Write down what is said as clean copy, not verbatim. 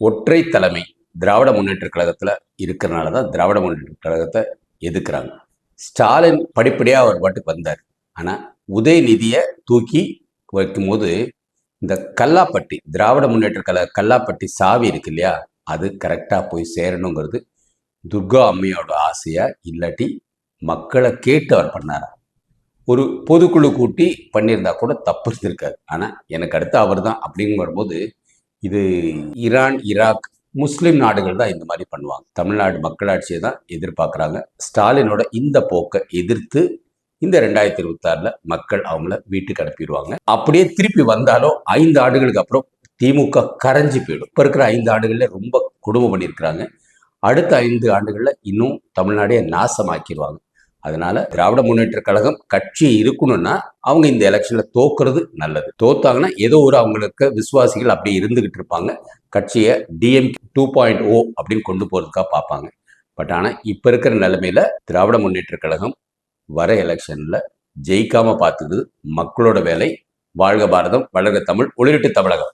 ஒற்றை தலைமை திராவிட முன்னேற்ற கழகத்தில் இருக்கிறனால தான் திராவிட முன்னேற்ற கழகத்தை எதிர்க்கிறாங்க. ஸ்டாலின் படிப்படியாக அவர் பாட்டுக்கு வந்தார். ஆனால் உதயநிதியை தூக்கி வைக்கும்போது இந்த கல்லாப்பட்டி திராவிட முன்னேற்ற கழக கல்லாப்பட்டி சாவி இருக்கு இல்லையா, அது கரெக்டாக போய் சேரணுங்கிறது துர்கா அம்மையோட ஆசையா, இல்லாட்டி மக்களை கேட்டு அவர் பண்ணாரா? ஒரு பொதுக்குழு கூட்டி பண்ணியிருந்தா கூட தப்பு இருந்திருக்காது. ஆனால் எனக்கு அடுத்து அவர் தான் அப்படின்னு வரும்போது இது ஈரான், ஈராக், முஸ்லிம் நாடுகள் தான் இந்த மாதிரி பண்ணுவாங்க. தமிழ்நாடு மக்களாட்சியை தான் எதிர்பார்க்குறாங்க. ஸ்டாலினோட இந்த போக்கை எதிர்த்து இந்த 2026 மக்கள் அவங்கள வீட்டுக்கு அனுப்பிடுவாங்க. அப்படியே திருப்பி வந்தாலும் 5 ஆண்டுகளுக்கு அப்புறம் திமுக கரைஞ்சி போயிடும். இப்போ இருக்கிற 5 ஆண்டுகளில் ரொம்ப கொடுமை பண்ணியிருக்கிறாங்க. அடுத்த 5 ஆண்டுகளில் இன்னும் தமிழ்நாடே நாசமாக்கிடுவாங்க. அதனால திராவிட முன்னேற்ற கழகம் கட்சி இருக்கணும்னா அவங்க இந்த எலெக்ஷன்ல தோக்குறது நல்லது. தோத்தாங்கன்னா ஏதோ ஒரு அவங்களுக்கு விசுவாசிகள் அப்படியே இருந்துகிட்டு இருப்பாங்க. கட்சியை டிஎம்கே 2.0 அப்படின்னு கொண்டு போறதுக்காக பார்ப்பாங்க. பட் ஆனால் இப்போ இருக்கிற நிலைமையில திராவிட முன்னேற்ற கழகம் வர எலெக்ஷன்ல ஜெயிக்காம பார்த்துக்குது மக்களோட வேலை. வாழ்க பாரதம், வளர்க தமிழ், ஒளிரட்டு தமிழகம்.